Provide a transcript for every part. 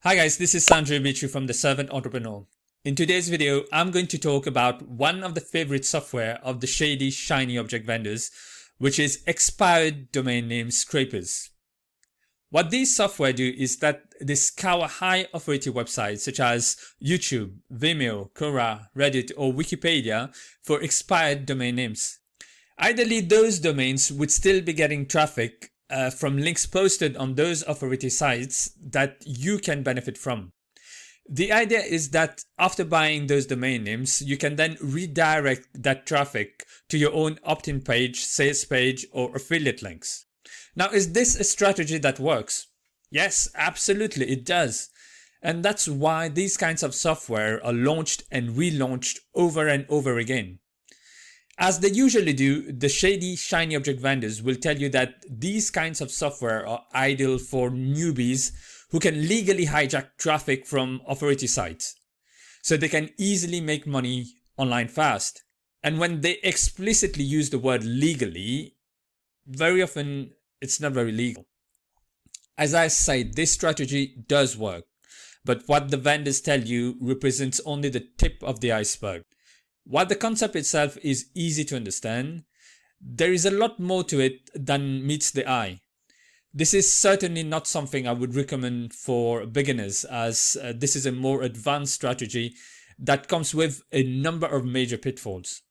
Hi guys, this is Sanjay Bichu from The Servant Entrepreneur. In today's video, I'm going to talk about one of the favorite software of the shady, shiny object vendors, which is expired domain name scrapers. What these software do is that they scour high authority websites such as YouTube, Vimeo, Quora, Reddit or Wikipedia for expired domain names. Ideally, those domains would still be getting traffic from links posted on those authority sites that you can benefit from. The idea is that after buying those domain names, you can then redirect that traffic to your own opt-in page, sales page, or affiliate links. Now, is this a strategy that works? Yes, absolutely, it does. And that's why these kinds of software are launched and relaunched over and over again. As they usually do, the shady, shiny object vendors will tell you that these kinds of software are ideal for newbies who can legally hijack traffic from authority sites, so they can easily make money online fast. And when they explicitly use the word legally, very often it's not very legal. As I said, this strategy does work, but what the vendors tell you represents only the tip of the iceberg. While the concept itself is easy to understand, there is a lot more to it than meets the eye. This is certainly not something I would recommend for beginners, as this is a more advanced strategy that comes with a number of major pitfalls.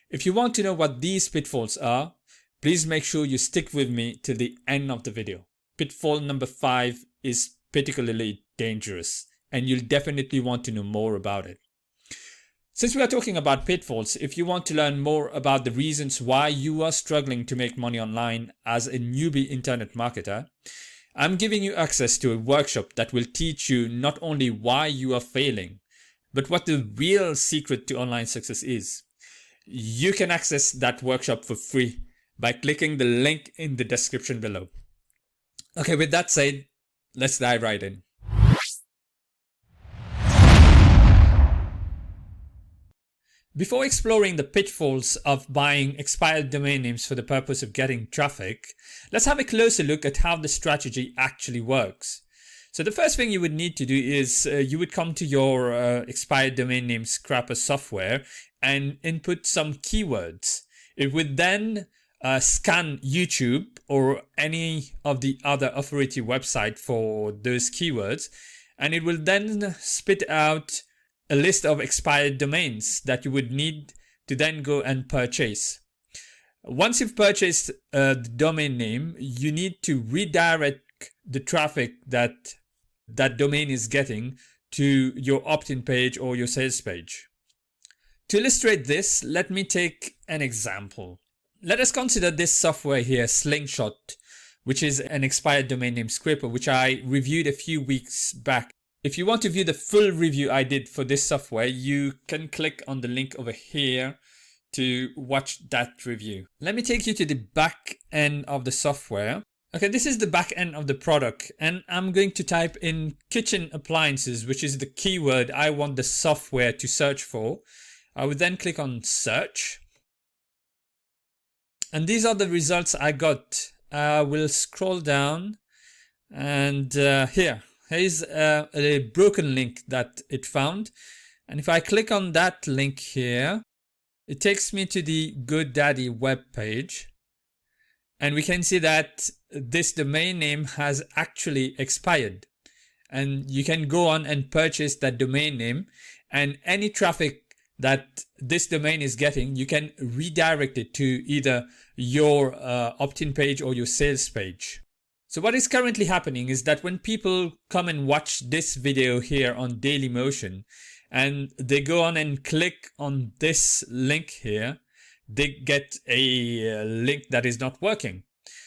If you want to know what these pitfalls are, please make sure you stick with me till the end of the video. Pitfall number 5 is particularly dangerous, and you'll definitely want to know more about it. Since we are talking about pitfalls, if you want to learn more about the reasons why you are struggling to make money online as a newbie internet marketer, I'm giving you access to a workshop that will teach you not only why you are failing, but what the real secret to online success is. You can access that workshop for free by clicking the link in the description below. Okay, with that said, let's dive right in. Before exploring the pitfalls of buying expired domain names for the purpose of getting traffic, let's have a closer look at how the strategy actually works. So the first thing you would need to do is you would come to your expired domain name scraper software and input some keywords. It would then scan YouTube or any of the other authority website for those keywords, and it will then spit out a list of expired domains that you would need to then go and purchase. Once you've purchased the domain name, you need to redirect the traffic that domain is getting to your opt-in page or your sales page. To illustrate this, let me take an example. Let us consider this software here, Slingshot, which is an expired domain name scraper, which I reviewed a few weeks back. If you want to view the full review I did for this software, you can click on the link over here to watch that review. Let me take you to the back end of the software. Okay, this is the back end of the product, and I'm going to type in kitchen appliances, which is the keyword I want the software to search for. I would then click on search. And these are the results I got. I will scroll down and here's a broken link that it found. And if I click on that link here, it takes me to the GoDaddy web page. And we can see that this domain name has actually expired. And you can go on and purchase that domain name, and any traffic that this domain is getting, you can redirect it to either your opt-in page or your sales page. So what is currently happening is that when people come and watch this video here on Dailymotion and they go on and click on this link here, they get a link that is not working.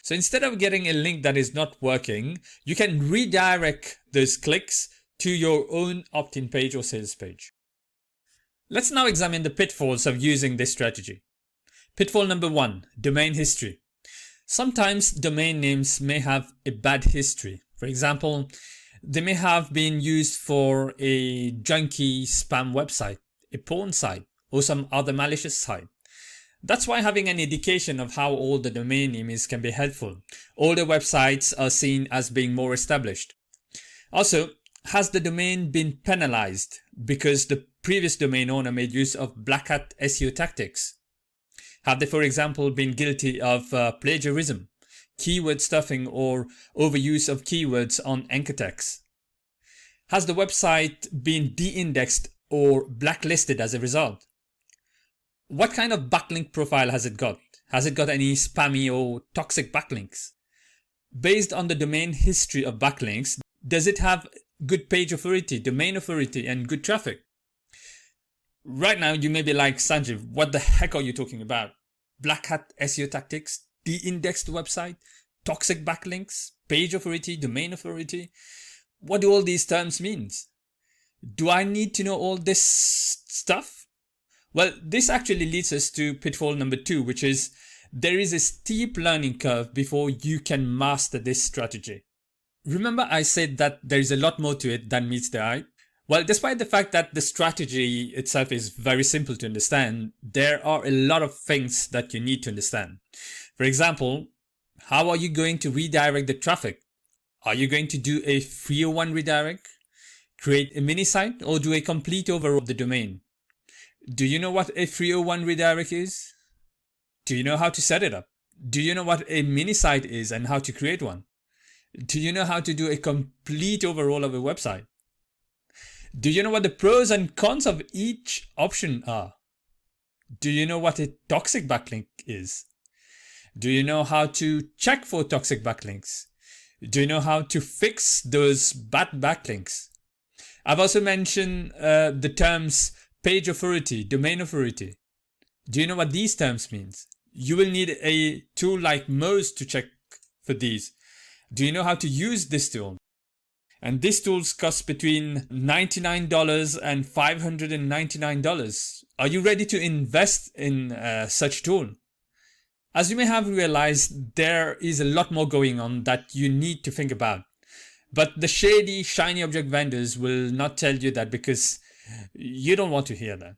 So instead of getting a link that is not working, you can redirect those clicks to your own opt-in page or sales page. Let's now examine the pitfalls of using this strategy. Pitfall number 1, domain history. Sometimes domain names may have a bad history. For example, they may have been used for a junky spam website, a porn site, or some other malicious site. That's why having an indication of how old the domain name is can be helpful. Older websites are seen as being more established. Also, Has the domain been penalized because the previous domain owner made use of black hat SEO tactics? Have they, for example, been guilty of plagiarism, keyword stuffing, or overuse of keywords on anchor text? Has the website been de-indexed or blacklisted as a result? What kind of backlink profile has it got? Has it got any spammy or toxic backlinks? Based on the domain history of backlinks, does it have good page authority, domain authority, and good traffic? Right now, you may be like, Sanjeev, what the heck are you talking about? Black hat SEO tactics, de-indexed website, toxic backlinks, page authority, domain authority. What do all these terms mean? Do I need to know all this stuff? Well, this actually leads us to pitfall number 2, which is there is a steep learning curve before you can master this strategy. Remember I said that there is a lot more to it than meets the eye? Well, despite the fact that the strategy itself is very simple to understand, there are a lot of things that you need to understand. For example, how are you going to redirect the traffic? Are you going to do a 301 redirect, create a mini site, or do a complete overhaul of the domain? Do you know what a 301 redirect is? Do you know how to set it up? Do you know what a mini site is and how to create one? Do you know how to do a complete overhaul of a website? Do you know what the pros and cons of each option are? Do you know what a toxic backlink is? Do you know how to check for toxic backlinks? Do you know how to fix those bad backlinks? I've also mentioned the terms page authority, domain authority. Do you know what these terms mean? You will need a tool like Moz to check for these. Do you know how to use this tool? And these tools cost between $99 and $599. Are you ready to invest in such tool? As you may have realized, there is a lot more going on that you need to think about. But the shady, shiny object vendors will not tell you that because you don't want to hear that.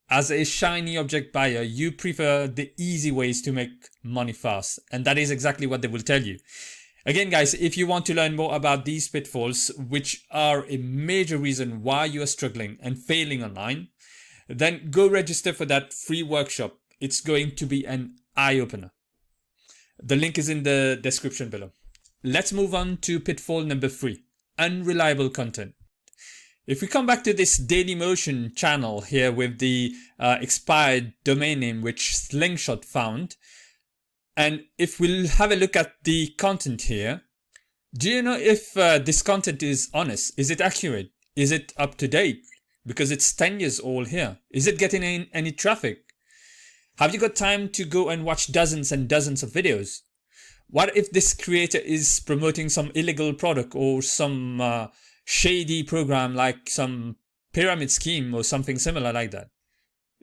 As a shiny object buyer, you prefer the easy ways to make money fast. And that is exactly what they will tell you. Again, guys, if you want to learn more about these pitfalls, which are a major reason why you are struggling and failing online, then go register for that free workshop. It's going to be an eye-opener. The link is in the description below. Let's move on to pitfall number 3, unreliable content. If we come back to this Dailymotion channel here with the expired domain name which Slingshot found, and if we'll have a look at the content here, do you know if this content is honest? Is it accurate? Is it up to date? Because it's 10 years old here. Is it getting any traffic? Have you got time to go and watch dozens and dozens of videos? What if this creator is promoting some illegal product or some shady program like some pyramid scheme or something similar like that?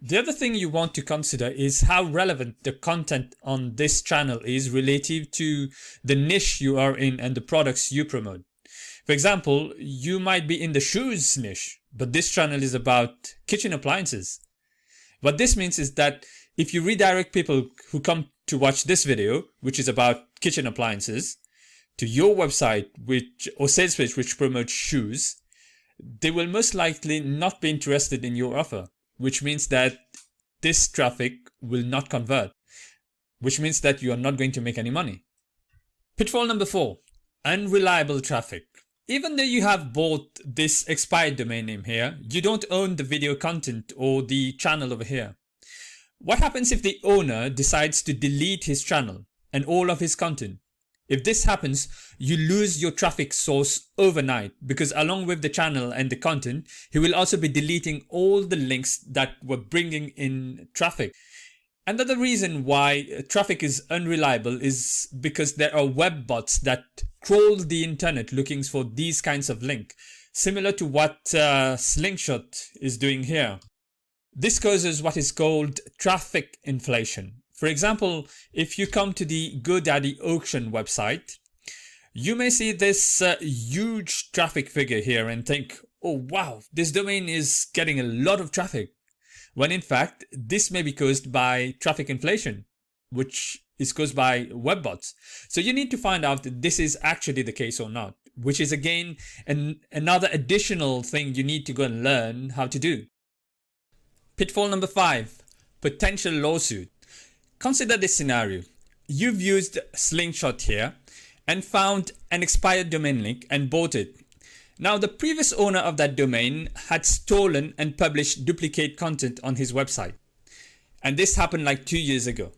The other thing you want to consider is how relevant the content on this channel is relative to the niche you are in and the products you promote. For example, you might be in the shoes niche, but this channel is about kitchen appliances. What this means is that if you redirect people who come to watch this video, which is about kitchen appliances, to your website or sales page which promotes shoes, they will most likely not be interested in your offer, which means that this traffic will not convert, which means that you are not going to make any money. Pitfall number 4, unreliable traffic. Even though you have bought this expired domain name here, you don't own the video content or the channel over here. What happens if the owner decides to delete his channel and all of his content? If this happens, you lose your traffic source overnight because along with the channel and the content, he will also be deleting all the links that were bringing in traffic. Another reason why traffic is unreliable is because there are web bots that crawl the internet looking for these kinds of links, similar to what Slingshot is doing here. This causes what is called traffic inflation. For example, if you come to the GoDaddy auction website, you may see this huge traffic figure here and think, oh wow, this domain is getting a lot of traffic. When in fact, this may be caused by traffic inflation, which is caused by web bots. So you need to find out if this is actually the case or not. which is again another additional thing you need to go and learn how to do. Pitfall number 5, potential lawsuit. Consider this scenario. You've used Slingshot here and found an expired domain link and bought it. Now, the previous owner of that domain had stolen and published duplicate content on his website. And this happened like 2 years ago.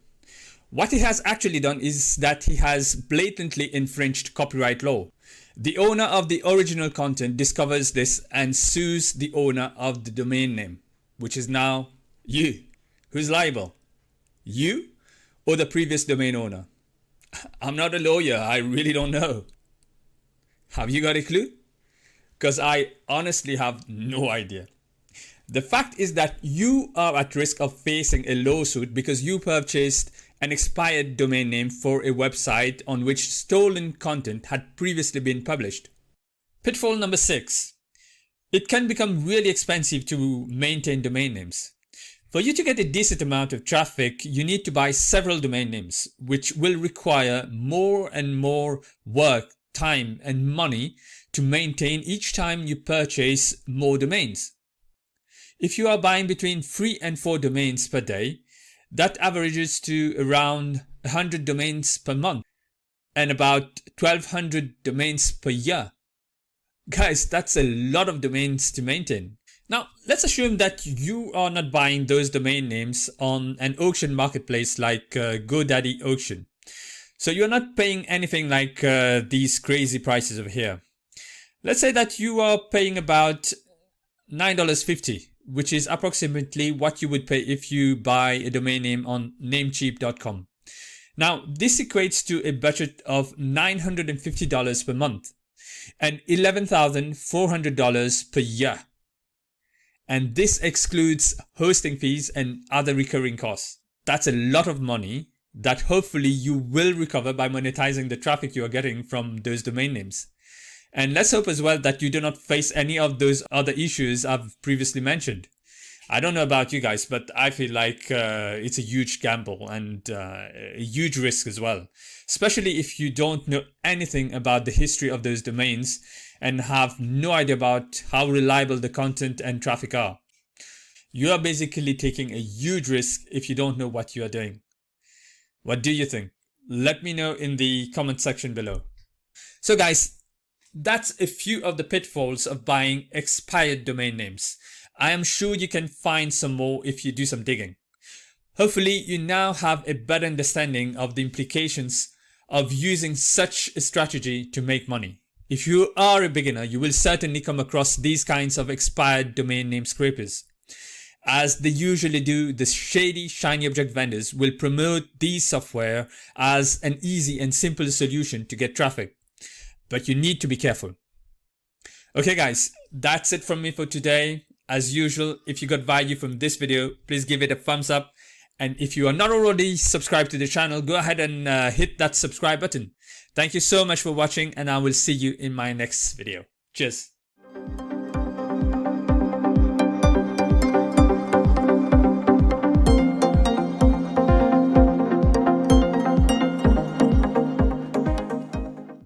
What he has actually done is that he has blatantly infringed copyright law. The owner of the original content discovers this and sues the owner of the domain name, which is now you. Who's liable? You or the previous domain owner? I'm not a lawyer. I really don't know. Have you got a clue? Because I honestly have no idea. The fact is that you are at risk of facing a lawsuit because you purchased an expired domain name for a website on which stolen content had previously been published. Pitfall number 6. It can become really expensive to maintain domain names. For you to get a decent amount of traffic, you need to buy several domain names, which will require more and more work, time, and money to maintain each time you purchase more domains. If you are buying between 3 and 4 domains per day, that averages to around 100 domains per month and about 1200 domains per year. Guys, that's a lot of domains to maintain. Now, let's assume that you are not buying those domain names on an auction marketplace like GoDaddy Auction. So you're not paying anything like these crazy prices over here. Let's say that you are paying about $9.50, which is approximately what you would pay if you buy a domain name on namecheap.com. Now, this equates to a budget of $950 per month and $11,400 per year. And this excludes hosting fees and other recurring costs. That's a lot of money that hopefully you will recover by monetizing the traffic you are getting from those domain names. And let's hope as well that you do not face any of those other issues I've previously mentioned. I don't know about you guys, but I feel like it's a huge gamble and a huge risk as well. Especially if you don't know anything about the history of those domains and have no idea about how reliable the content and traffic are. You are basically taking a huge risk if you don't know what you are doing. What do you think? Let me know in the comment section below. So guys, that's a few of the pitfalls of buying expired domain names. I am sure you can find some more if you do some digging. Hopefully you now have a better understanding of the implications of using such a strategy to make money. If you are a beginner, you will certainly come across these kinds of expired domain name scrapers. As they usually do, the shady shiny object vendors will promote these software as an easy and simple solution to get traffic. But you need to be careful. Okay guys, that's it from me for today. As usual, if you got value from this video, please give it a thumbs up. And if you are not already subscribed to the channel, go ahead and hit that subscribe button. Thank you so much for watching, and I will see you in my next video. Cheers.